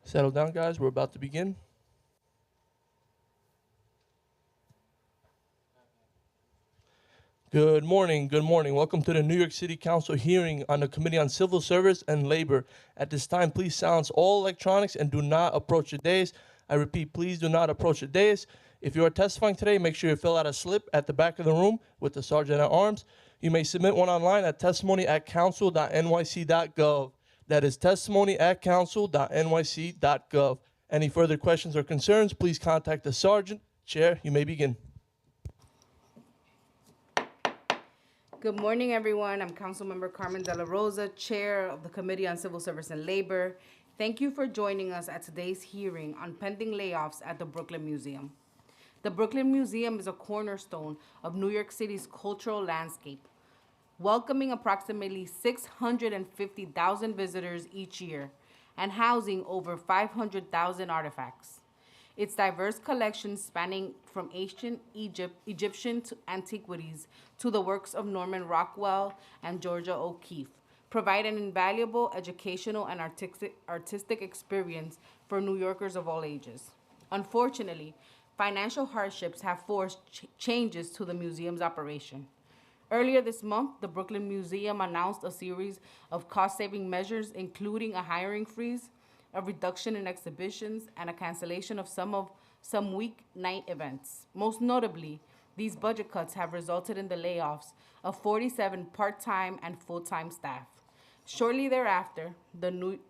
Settle down, guys. We're about to begin. Good morning. Good morning. Welcome to the New York City Council hearing on the Committee on Civil Service and Labor. At this time, please silence all electronics and do not approach the dais. I repeat, please do not approach the dais. If you are testifying today, make sure you fill out a slip at the back of the room with the Sergeant at Arms. You may submit one online at testimony@council.nyc.gov. That is testimony@council.nyc.gov. Any further questions or concerns, please contact the Sergeant. Chair, you may begin. Good morning, everyone. I'm Councilmember Carmen De La Rosa, Chair of the Committee on Civil Service and Labor. Thank you for joining us at today's hearing on pending layoffs at the Brooklyn Museum. The Brooklyn Museum is a cornerstone of New York City's cultural landscape, welcoming approximately 650,000 visitors each year and housing over 500,000 artifacts. Its diverse collections spanning from ancient Egyptian antiquities to the works of Norman Rockwell and Georgia O'Keeffe provide an invaluable educational and artistic experience for New Yorkers of all ages. Unfortunately, financial hardships have forced changes to the museum's operation. Earlier this month, the Brooklyn Museum announced a series of cost-saving measures, including a hiring freeze, a reduction in exhibitions, and a cancellation of some weeknight events. Most notably, these budget cuts have resulted in the layoffs of 47 part-time and full-time staff. Shortly thereafter, the New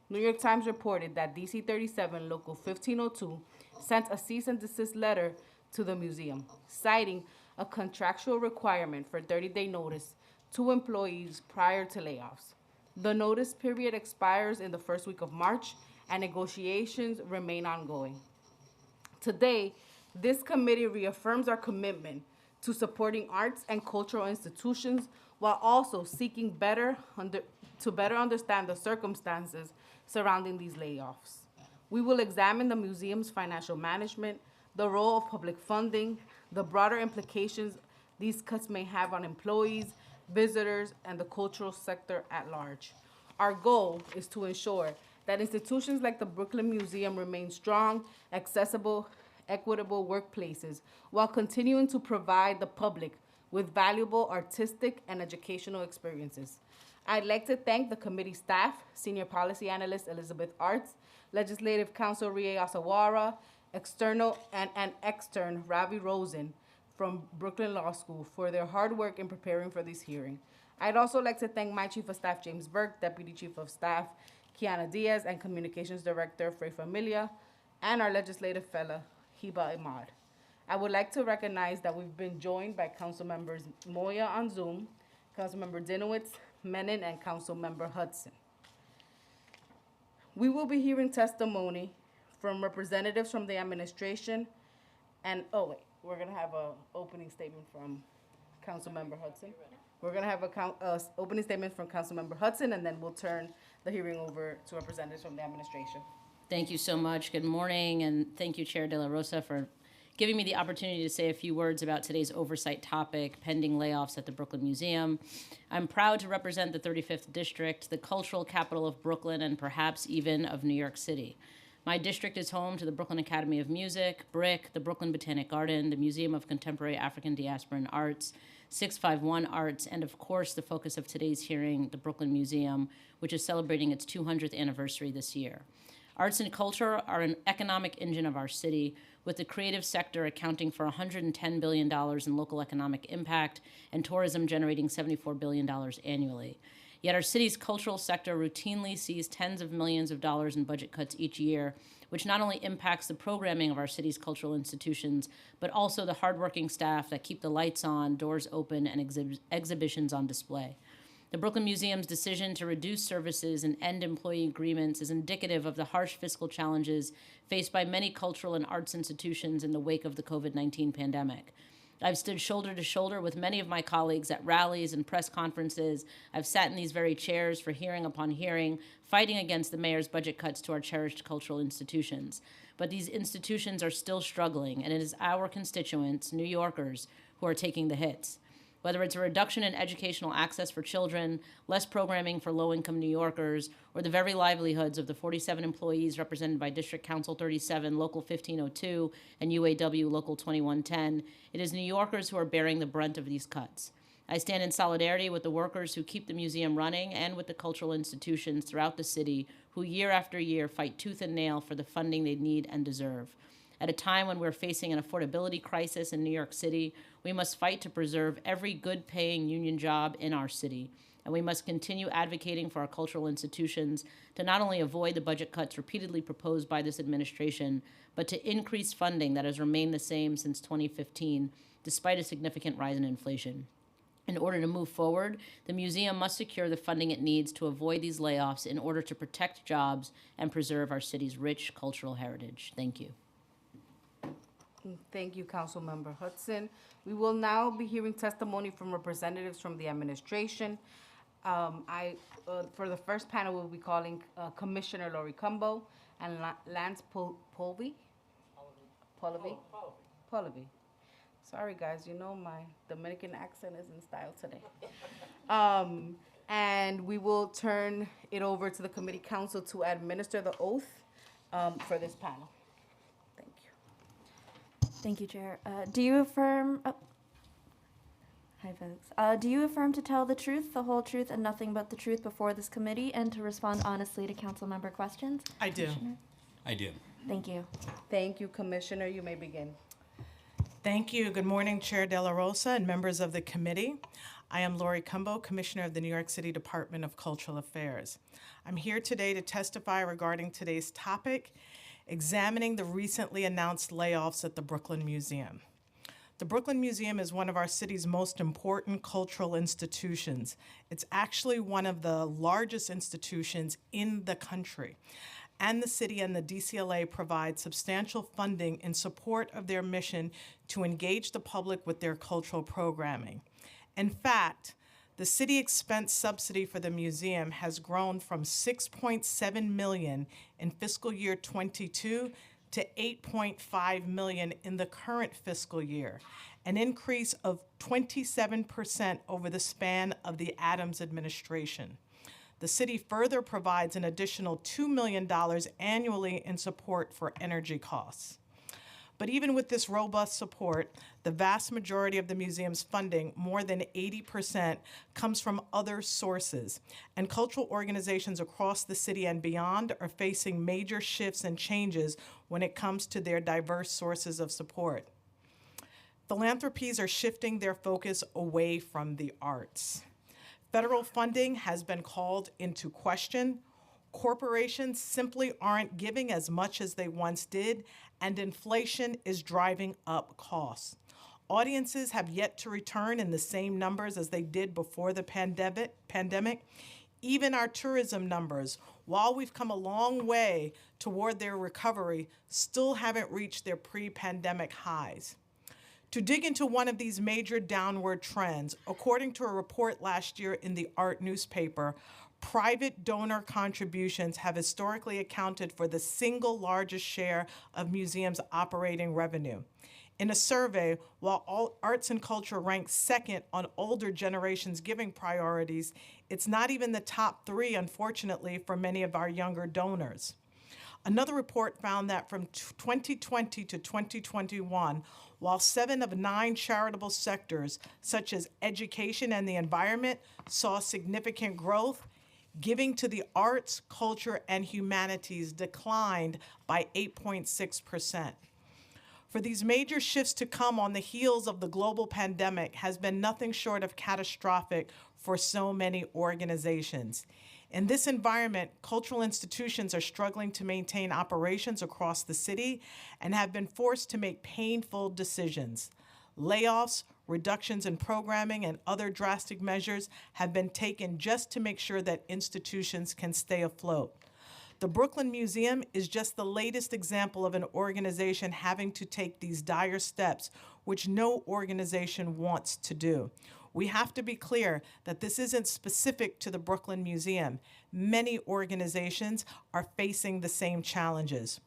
York Times reported that DC 37 Local 1502 sent a cease and desist letter to the museum, citing a contractual requirement for 30-day notice to employees prior to layoffs. The notice period expires in the first week of March, and negotiations remain ongoing. Today, this committee reaffirms our commitment to supporting arts and cultural institutions while also seeking to better understand the circumstances surrounding these layoffs. We will examine the museum's financial management, the role of public funding, the broader implications these cuts may have on employees, visitors, and the cultural sector at large. Our goal is to ensure that institutions like the Brooklyn Museum remain strong, accessible, equitable workplaces while continuing to provide the public with valuable artistic and educational experiences. I'd like to thank the committee staff, Senior Policy Analyst Elizabeth Arts, Legislative Counsel Rie Asawara, external and extern Ravi Rosen from Brooklyn Law School for their hard work in preparing for this hearing. I'd also like to thank my Chief of Staff, James Burke, Deputy Chief of Staff, Kiana Diaz, and Communications Director, Frey Familia, and our Legislative Fellow, Hiba Ahmad. I would like to recognize that we've been joined by Council Members Moya on Zoom, Councilmember Dinowitz, Menon, and Councilmember Hudson. We will be hearing testimony from representatives from the administration and, we're gonna have an opening statement from Councilmember Hudson. We're gonna have a opening statement from Councilmember Hudson, and then we'll turn the hearing over to representatives from the administration. Thank you so much. Good morning, and thank you, Chair De La Rosa, for giving me the opportunity to say a few words about today's oversight topic, pending layoffs at the Brooklyn Museum. I'm proud to represent the 35th District, the cultural capital of Brooklyn, and perhaps even of New York City. My district is home to the Brooklyn Academy of Music, BRIC, the Brooklyn Botanic Garden, the Museum of Contemporary African Diasporan Arts, 651 Arts, and of course the focus of today's hearing, the Brooklyn Museum, which is celebrating its 200th anniversary this year. Arts and culture are an economic engine of our city, with the creative sector accounting for $110 billion in local economic impact and tourism generating $74 billion annually. Yet our city's cultural sector routinely sees tens of millions of dollars in budget cuts each year, which not only impacts the programming of our city's cultural institutions, but also the hardworking staff that keep the lights on, doors open, and exhibitions on display. The Brooklyn Museum's decision to reduce services and end employee agreements is indicative of the harsh fiscal challenges faced by many cultural and arts institutions in the wake of the COVID-19 pandemic. I've stood shoulder to shoulder with many of my colleagues at rallies and press conferences. I've sat in these very chairs for hearing upon hearing, fighting against the mayor's budget cuts to our cherished cultural institutions. But these institutions are still struggling, and it is our constituents, New Yorkers, who are taking the hits. Whether it's a reduction in educational access for children, less programming for low-income New Yorkers, or the very livelihoods of the 47 employees represented by District Council 37, Local 1502, and UAW Local 2110, it is New Yorkers who are bearing the brunt of these cuts. I stand in solidarity with the workers who keep the museum running and with the cultural institutions throughout the city who year after year fight tooth and nail for the funding they need and deserve. At a time when we're facing an affordability crisis in New York City, we must fight to preserve every good-paying union job in our city. And we must continue advocating for our cultural institutions to not only avoid the budget cuts repeatedly proposed by this administration, but to increase funding that has remained the same since 2015, despite a significant rise in inflation. In order to move forward, the museum must secure the funding it needs to avoid these layoffs in order to protect jobs and preserve our city's rich cultural heritage. Thank you. Thank you, Councilmember Hudson. We will now be hearing testimony from representatives from the administration. For the first panel, we'll be calling Commissioner Lori Cumbo and Lance Polvey. Sorry, guys, you know my Dominican accent is in style today. And we will turn it over to the committee council to administer the oath for this panel. Thank you. Thank you, Chair. Do you affirm? Hi, folks. Do you affirm to tell the truth, the whole truth, and nothing but the truth before this committee, and to respond honestly to council member questions? I do. I do. Thank you. Thank you, Commissioner. You may begin. Thank you. Good morning, Chair De La Rosa and members of the committee. I am Lori Cumbo, Commissioner of the New York City Department of Cultural Affairs. I'm here today to testify regarding today's topic, examining the recently announced layoffs at the Brooklyn Museum. The Brooklyn Museum is one of our city's most important cultural institutions. It's actually one of the largest institutions in the country. And the city and the DCLA provide substantial funding in support of their mission to engage the public with their cultural programming. In fact, the city expense subsidy for the museum has grown from $6.7 million in fiscal year 22 to $8.5 million in the current fiscal year, an increase of 27% over the span of the Adams administration. The city further provides an additional $2 million annually in support for energy costs. But even with this robust support, the vast majority of the museum's funding, more than 80%, comes from other sources. And cultural organizations across the city and beyond are facing major shifts and changes when it comes to their diverse sources of support. Philanthropies are shifting their focus away from the arts. Federal funding has been called into question. Corporations simply aren't giving as much as they once did, and inflation is driving up costs. Audiences have yet to return in the same numbers as they did before the pandemic. Even our tourism numbers, while we've come a long way toward their recovery, still haven't reached their pre-pandemic highs. To dig into one of these major downward trends, according to a report last year in the Art newspaper, private donor contributions have historically accounted for the single largest share of museums' operating revenue. In a survey, while all arts and culture ranks second on older generations' giving priorities, it's not even the top three, unfortunately, for many of our younger donors. Another report found that from 2020 to 2021, while 7 of 9 charitable sectors, such as education and the environment, saw significant growth, giving to the arts, culture, and humanities declined by 8.6%. For these major shifts to come on the heels of the global pandemic has been nothing short of catastrophic for so many organizations. In this environment, cultural institutions are struggling to maintain operations across the city and have been forced to make painful decisions. Layoffs, reductions in programming, and other drastic measures have been taken just to make sure that institutions can stay afloat. The Brooklyn Museum is just the latest example of an organization having to take these dire steps, which no organization wants to do. We have to be clear that this isn't specific to the Brooklyn Museum. Many organizations are facing the same challenges.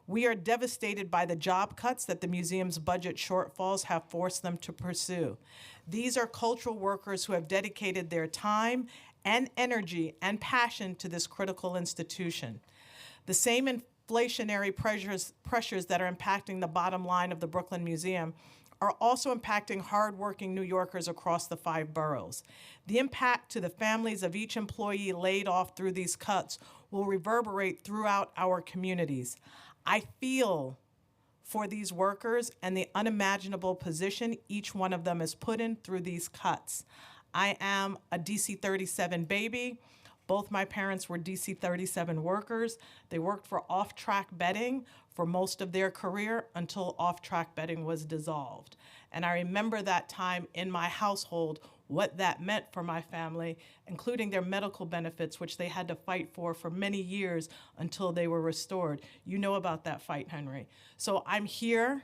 We are devastated by the job cuts that the museum's budget shortfalls have forced them to pursue. These are cultural workers who have dedicated their time and energy and passion to this critical institution. The same inflationary pressures that are impacting the bottom line of the Brooklyn Museum are also impacting hardworking New Yorkers across the 5 boroughs. The impact to the families of each employee laid off through these cuts will reverberate throughout our communities. I feel for these workers and the unimaginable position each one of them is put in through these cuts. I am a DC 37 baby. Both my parents were DC 37 workers. They worked for off-track betting for most of their career until off-track betting was dissolved. And I remember that time in my household, what that meant for my family, including their medical benefits, which they had to fight for many years until they were restored. You know about that fight, Henry. So I'm here.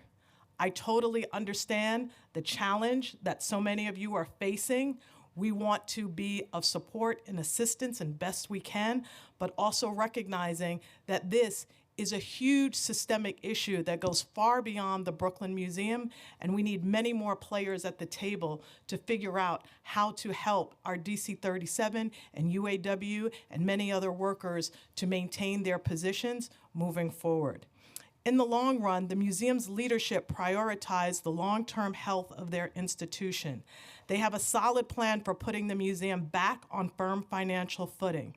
I totally understand the challenge that so many of you are facing. We want to be of support and assistance and best we can, but also recognizing that this is a huge systemic issue that goes far beyond the Brooklyn Museum, and we need many more players at the table to figure out how to help our DC 37 and UAW and many other workers to maintain their positions moving forward. In the long run, the museum's leadership prioritized the long-term health of their institution. They have a solid plan for putting the museum back on firm financial footing.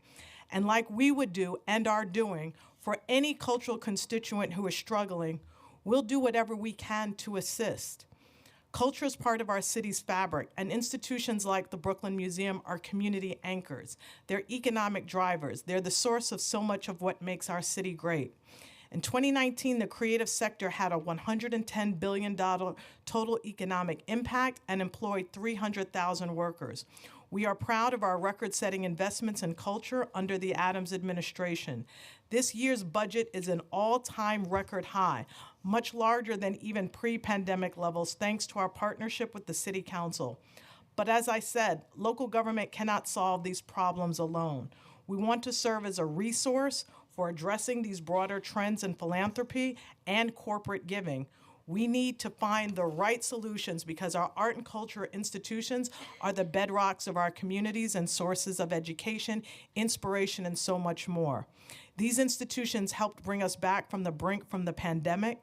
And like we would do and are doing for any cultural constituent who is struggling, we'll do whatever we can to assist. Culture is part of our city's fabric, and institutions like the Brooklyn Museum are community anchors. They're economic drivers. They're the source of so much of what makes our city great. In 2019, the creative sector had a $110 billion total economic impact and employed 300,000 workers. We are proud of our record-setting investments in culture under the Adams administration. This year's budget is an all-time record high, much larger than even pre-pandemic levels, thanks to our partnership with the City Council. But as I said, local government cannot solve these problems alone. We want to serve as a resource for addressing these broader trends in philanthropy and corporate giving. We need to find the right solutions because our art and culture institutions are the bedrocks of our communities and sources of education, inspiration, and so much more. These institutions helped bring us back from the brink from the pandemic.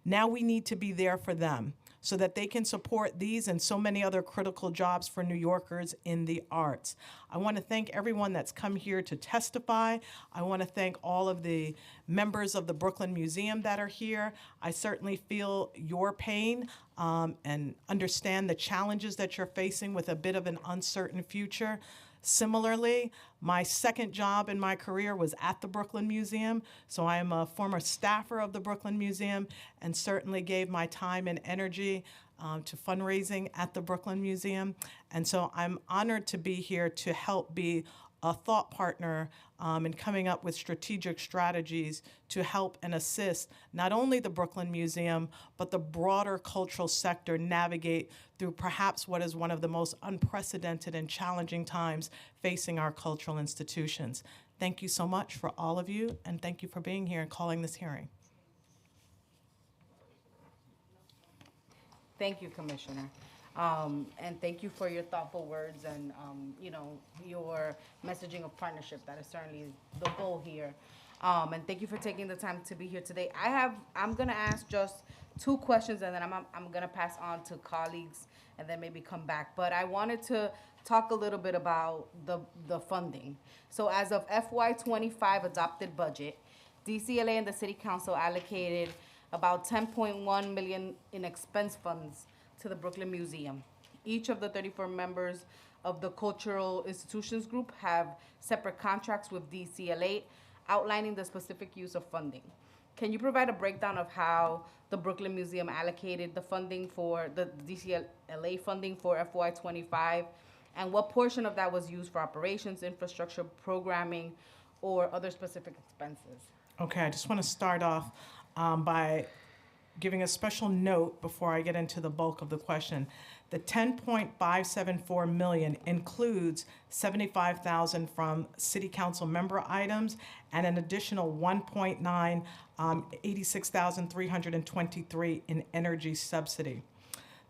Now we need to be there for them so that they can support these and so many other critical jobs for New Yorkers in the arts. I want to thank everyone that's come here to testify. I want to thank all of the members of the Brooklyn Museum that are here. I certainly feel your pain and understand the challenges that you're facing with a bit of an uncertain future. Similarly, my second job in my career was at the Brooklyn Museum, so I am a former staffer of the Brooklyn Museum and certainly gave my time and energy to fundraising at the Brooklyn Museum. And so I'm honored to be here to help be a thought partner in coming up with strategic strategies to help and assist not only the Brooklyn Museum, but the broader cultural sector navigate through perhaps what is one of the most unprecedented and challenging times facing our cultural institutions. Thank you so much for all of you, and thank you for being here and calling this hearing. Thank you, Commissioner. And thank you for your thoughtful words and, your messaging of partnership. That is certainly the goal here. And thank you for taking the time to be here today. I'm gonna ask just 2 questions and then I'm gonna pass on to colleagues and then maybe come back. But I wanted to talk a little bit about the funding. So as of FY25 adopted budget, DCLA and the City Council allocated about $10.1 million in expense funds to the Brooklyn Museum. Each of the 34 members of the Cultural Institutions Group have separate contracts with DCLA outlining the specific use of funding. Can you provide a breakdown of how the Brooklyn Museum allocated the funding for the DCLA funding for FY25 and what portion of that was used for operations, infrastructure, programming, or other specific expenses? Okay, I just want to start off by giving a special note before I get into the bulk of the question. The 10.574 million includes 75,000 from city council member items and an additional 86,323 in energy subsidy.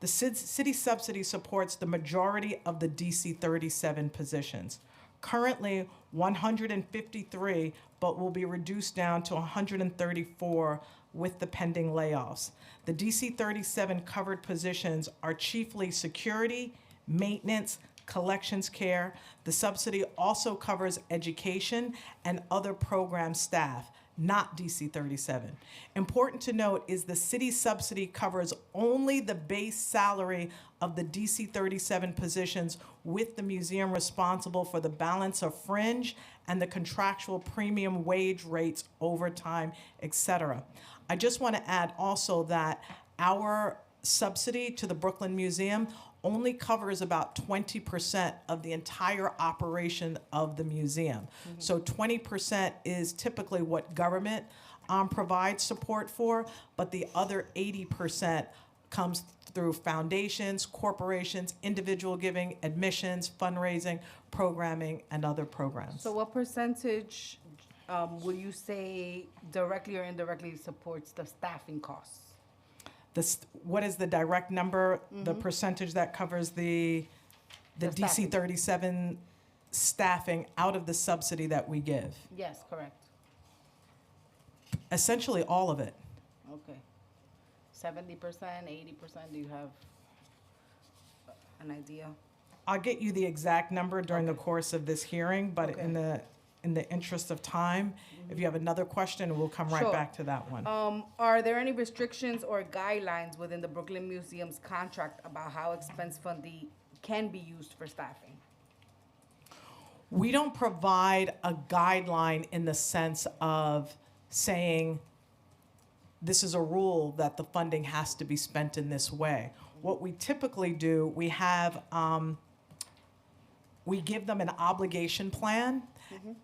The city subsidy supports the majority of the DC 37 positions. Currently 153, but will be reduced down to 134 with the pending layoffs. The DC 37 covered positions are chiefly security, maintenance, collections care. The subsidy also covers education and other program staff, not DC 37. Important to note is the city subsidy covers only the base salary of the DC 37 positions, with the museum responsible for the balance of fringe and the contractual premium wage rates, overtime, etc. I just want to add also that our subsidy to the Brooklyn Museum only covers about 20% of the entire operation of the museum. So 20% is typically what government provides support for, but the other 80% comes through foundations, corporations, individual giving, admissions, fundraising, programming, and other programs. So what percentage will you say directly or indirectly supports the staffing costs? What is the direct number, the percentage that covers the The DC staffing. 37 staffing out of the subsidy that we give? Yes, correct. Essentially all of it. Okay. 70%, 80%, do you have an idea? I'll get you the exact number during the course of this hearing, but Okay. in the interest of time, if you have another question, we'll come right Sure. back to that one. Are there any restrictions or guidelines within the Brooklyn Museum's contract about how expense funding can be used for staffing? We don't provide a guideline in the sense of saying this is a rule that the funding has to be spent in this way. What we typically do, we have, we give them an obligation plan,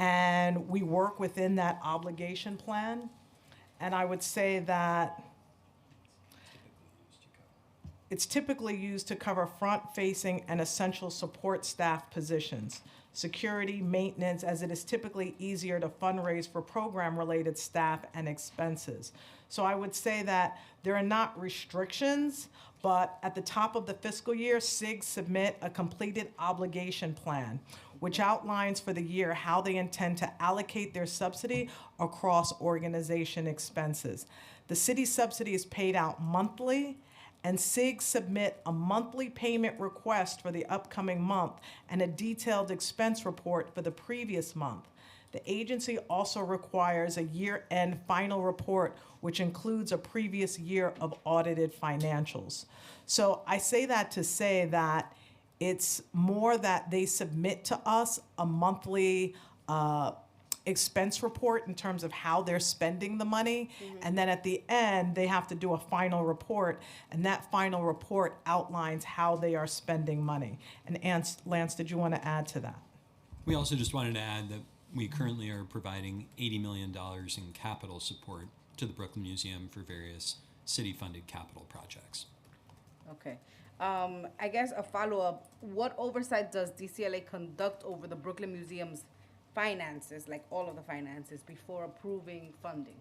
and we work within that obligation plan. And I would say that it's typically used to cover front-facing and essential support staff positions, security, maintenance, as it is typically easier to fundraise for program-related staff and expenses. So I would say that there are not restrictions, but at the top of the fiscal year, SIGs submit a completed obligation plan, which outlines for the year how they intend to allocate their subsidy across organization expenses. The city subsidy is paid out monthly, and SIGs submit a monthly payment request for the upcoming month and a detailed expense report for the previous month. The agency also requires a year-end final report, which includes a previous year of audited financials. So I say that to say that it's more that they submit to us a monthly expense report in terms of how they're spending the money. And then at the end, they have to do a final report, and that final report outlines how they are spending money. And Lance, did you want to add to that? We also just wanted to add that we currently are providing $80 million in capital support to the Brooklyn Museum for various city-funded capital projects. Okay. I guess a follow-up, what oversight does DCLA conduct over the Brooklyn Museum's finances, like all of the finances, before approving funding?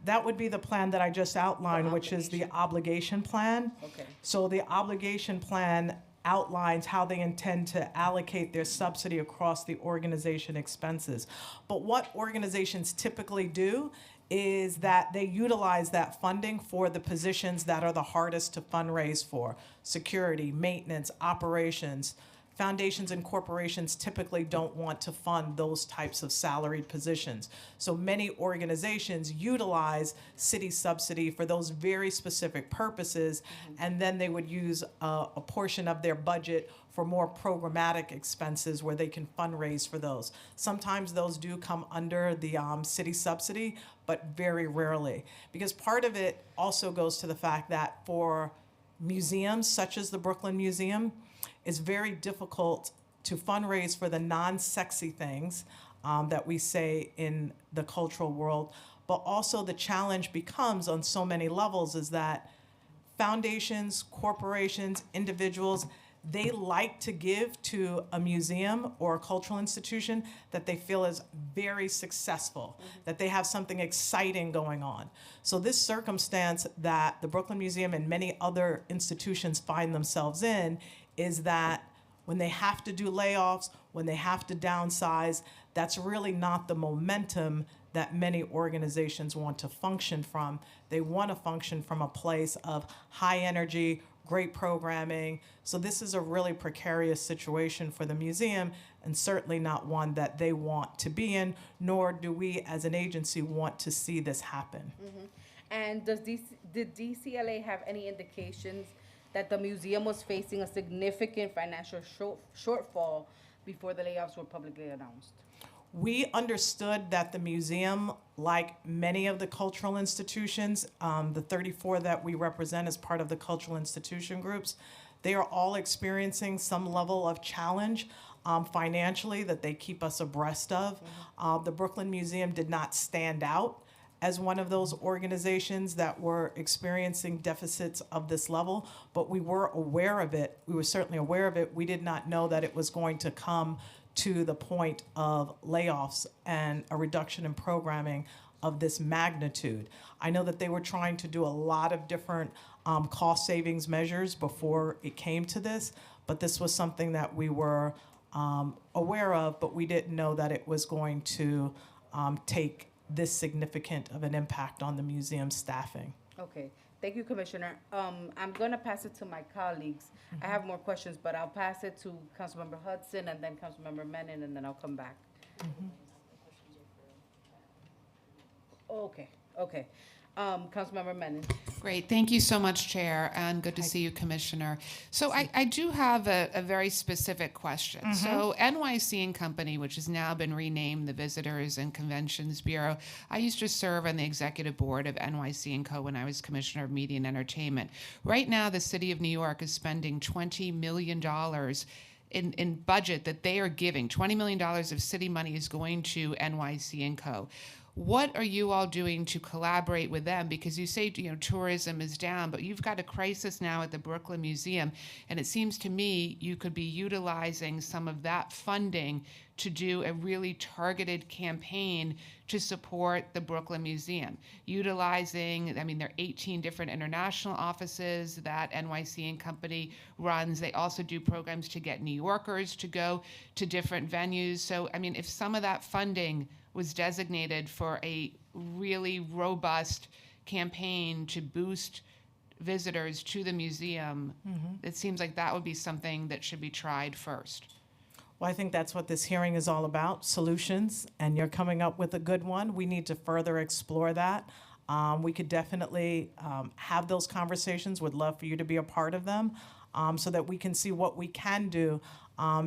That would be the plan that I just outlined, which is the obligation plan. Okay. So the obligation plan outlines how they intend to allocate their subsidy across the organization expenses. But what organizations typically do is that they utilize that funding for the positions that are the hardest to fundraise for: security, maintenance, operations. Foundations and corporations typically don't want to fund those types of salaried positions. So many organizations utilize city subsidy for those very specific purposes, and then they would use a portion of their budget for more programmatic expenses where they can fundraise for those. Sometimes those do come under the city subsidy, but very rarely. Because part of it also goes to the fact that for museums such as the Brooklyn Museum, it's very difficult to fundraise for the non-sexy things that we say in the cultural world. but also the challenge becomes on so many levels is that foundations, corporations, individuals, they like to give to a museum or a cultural institution that they feel is very successful, that they have something exciting going on. So this circumstance that the Brooklyn Museum and many other institutions find themselves in is that when they have to do layoffs, when they have to downsize, that's really not the momentum that many organizations want to function from. They want to function from a place of high energy, great programming. So this is a really precarious situation for the museum, and certainly not one that they want to be in, nor do we as an agency want to see this happen. And did DCLA have any indications that the museum was facing a significant financial shortfall before the layoffs were publicly announced? We understood that the museum, like many of the cultural institutions, the 34 that we represent as part of the cultural institution groups, they are all experiencing some level of challenge financially that they keep us abreast of. The Brooklyn Museum did not stand out as one of those organizations that were experiencing deficits of this level, but we were aware of it. We were certainly aware of it. We did not know that it was going to come to the point of layoffs and a reduction in programming of this magnitude. I know that they were trying to do a lot of different cost savings measures before it came to this, but this was something that we were aware of, but we didn't know that it was going to take this significant of an impact on the museum staffing. Okay, thank you, Commissioner. I'm gonna pass it to my colleagues. I have more questions, but I'll pass it to Councilmember Hudson and then Councilmember Menon, and then I'll come back. Okay. Councilmember Menon. Great. Thank you so much, Chair, and good to see you, Commissioner. So I do have a very specific question. So NYC and Company, which has now been renamed the Visitors and Conventions Bureau, I used to serve on the executive board of NYC and Co. when I was Commissioner of Media and Entertainment. Right now, the City of New York is spending $20 million in budget that they are giving. $20 million of city money is going to NYC and Co. What are you all doing to collaborate with them? Because you say, tourism is down, but you've got a crisis now at the Brooklyn Museum, and it seems to me you could be utilizing some of that funding to do a really targeted campaign to support the Brooklyn Museum. Utilizing, there are 18 different international offices that NYC and Company runs. They also do programs to get New Yorkers to go to different venues. So, if some of that funding was designated for a really robust campaign to boost visitors to the museum, it seems like that would be something that should be tried first. Well, I think that's what this hearing is all about, solutions, and you're coming up with a good one. We need to further explore that. We could definitely have those conversations. Would love for you to be a part of them so that we can see what we can do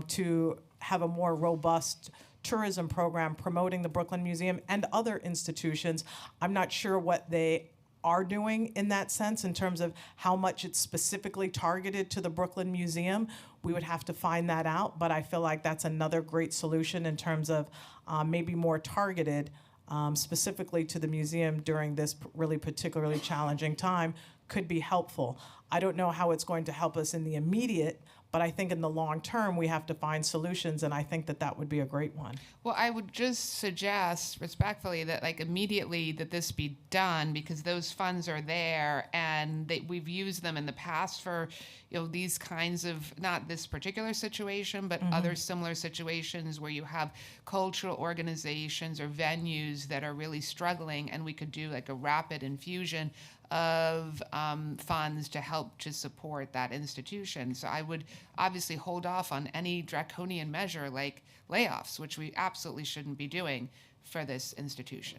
to have a more robust tourism program promoting the Brooklyn Museum and other institutions. I'm not sure what they are doing in that sense in terms of how much it's specifically targeted to the Brooklyn Museum. We would have to find that out, but I feel like that's another great solution in terms of maybe more targeted specifically to the museum during this really particularly challenging time could be helpful. I don't know how it's going to help us in the immediate, but I think in the long term, we have to find solutions, and I think that that would be a great one. Well, I would just suggest respectfully that immediately that this be done, because those funds are there and we've used them in the past for these kinds of, not this particular situation, but other similar situations where you have cultural organizations or venues that are really struggling, and we could do a rapid infusion of funds to help to support that institution. So I would obviously hold off on any draconian measure like layoffs, which we absolutely shouldn't be doing for this institution.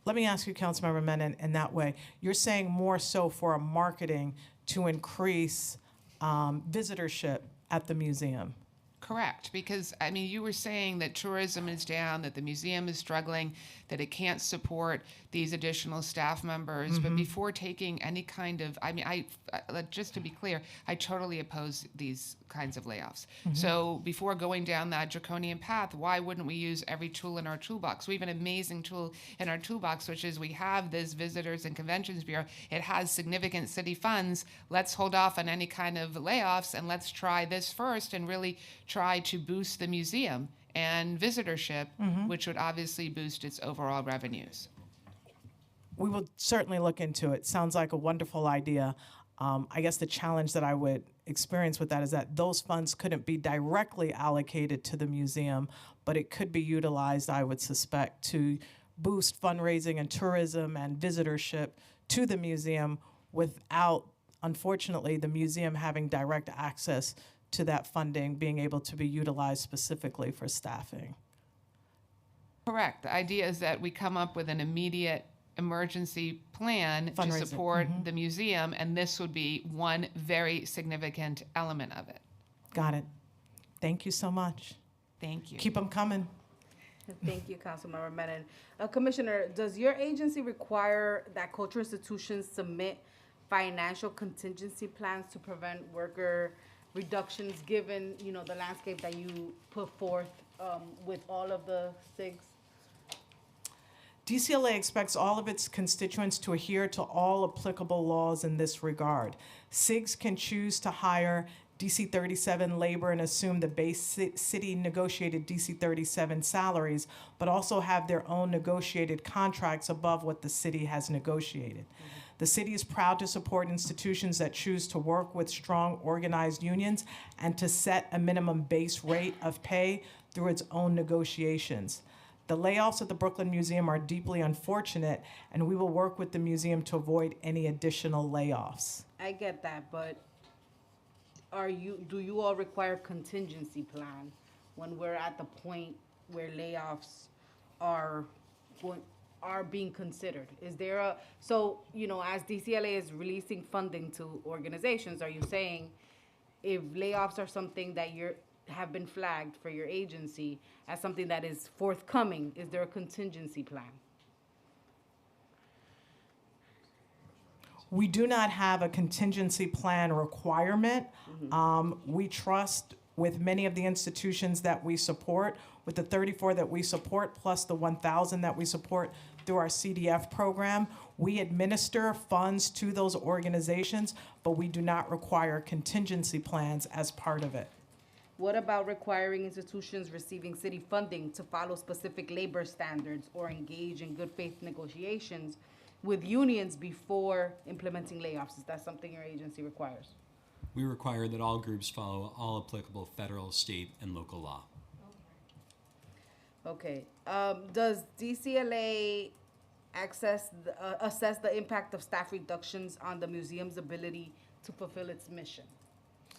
Let me ask you, Councilmember Menon, in that way. You're saying more so for a marketing to increase visitorship at the museum. Correct, because I mean, you were saying that tourism is down, that the museum is struggling, that it can't support these additional staff members. But before taking any kind of, I mean, just to be clear, I totally oppose these kinds of layoffs. So before going down that draconian path, why wouldn't we use every tool in our toolbox? We have an amazing tool in our toolbox, which is we have this Visitors and Conventions Bureau. It has significant city funds. Let's hold off on any kind of layoffs and let's try this first and really try to boost the museum and visitorship, which would obviously boost its overall revenues. We will certainly look into it. Sounds like a wonderful idea. I guess the challenge that I would experience with that is that those funds couldn't be directly allocated to the museum, but it could be utilized, I would suspect, to boost fundraising and tourism and visitorship to the museum without, unfortunately, the museum having direct access to that funding being able to be utilized specifically for staffing. Correct. The idea is that we come up with an immediate emergency plan to Fundraising, support the museum, and this would be one very significant element of it. Got it. Thank you so much. Thank you. Keep them coming. Thank you, Councilmember Menon. Commissioner, does your agency require that cultural institutions submit financial contingency plans to prevent worker reductions, given, you know, the landscape that you put forth with all of the SIGs? DCLA expects all of its constituents to adhere to all applicable laws in this regard. SIGs can choose to hire DC 37 labor and assume the base city negotiated DC 37 salaries, but also have their own negotiated contracts above what the city has negotiated. The city is proud to support institutions that choose to work with strong organized unions and to set a minimum base rate of pay through its own negotiations. The layoffs at the Brooklyn Museum are deeply unfortunate, and we will work with the museum to avoid any additional layoffs. I get that, but do you all require contingency plan when we're at the point where layoffs are being considered? Is there so, you know, as DCLA is releasing funding to organizations, are you saying if layoffs are something that have been flagged for your agency as something that is forthcoming, is there a contingency plan? We do not have a contingency plan requirement. We trust with many of the institutions that we support, with the 34 that we support, plus the 1,000 that we support through our CDF program. We administer funds to those organizations, but we do not require contingency plans as part of it. What about requiring institutions receiving city funding to follow specific labor standards or engage in good faith negotiations with unions before implementing layoffs? Is that something your agency requires? We require that all groups follow all applicable federal, state, and local law. Okay. Does DCLA assess the impact of staff reductions on the museum's ability to fulfill its mission?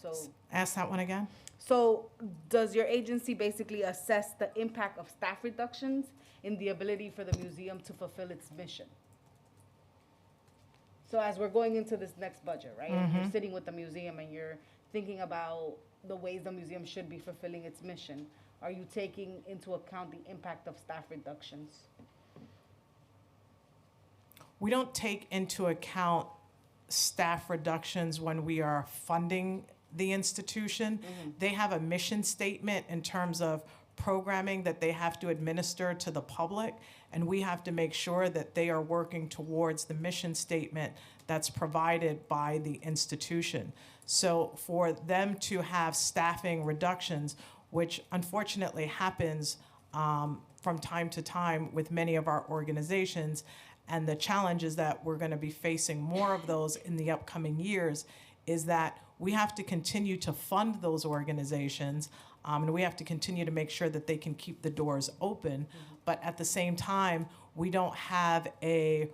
So, Ask that one again. so does your agency basically assess the impact of staff reductions in the ability for the museum to fulfill its mission? So as we're going into this next budget, right? And you're sitting with the museum and you're thinking about the ways the museum should be fulfilling its mission. Are you taking into account the impact of staff reductions? We don't take into account staff reductions when we are funding the institution. They have a mission statement in terms of programming that they have to administer to the public, and we have to make sure that they are working towards the mission statement that's provided by the institution. So for them to have staffing reductions, which unfortunately happens from time to time with many of our organizations, and the challenge is that we're going to be facing more of those in the upcoming years, is that we have to continue to fund those organizations, and we have to continue to make sure that they can keep the doors open. But at the same time, we don't have a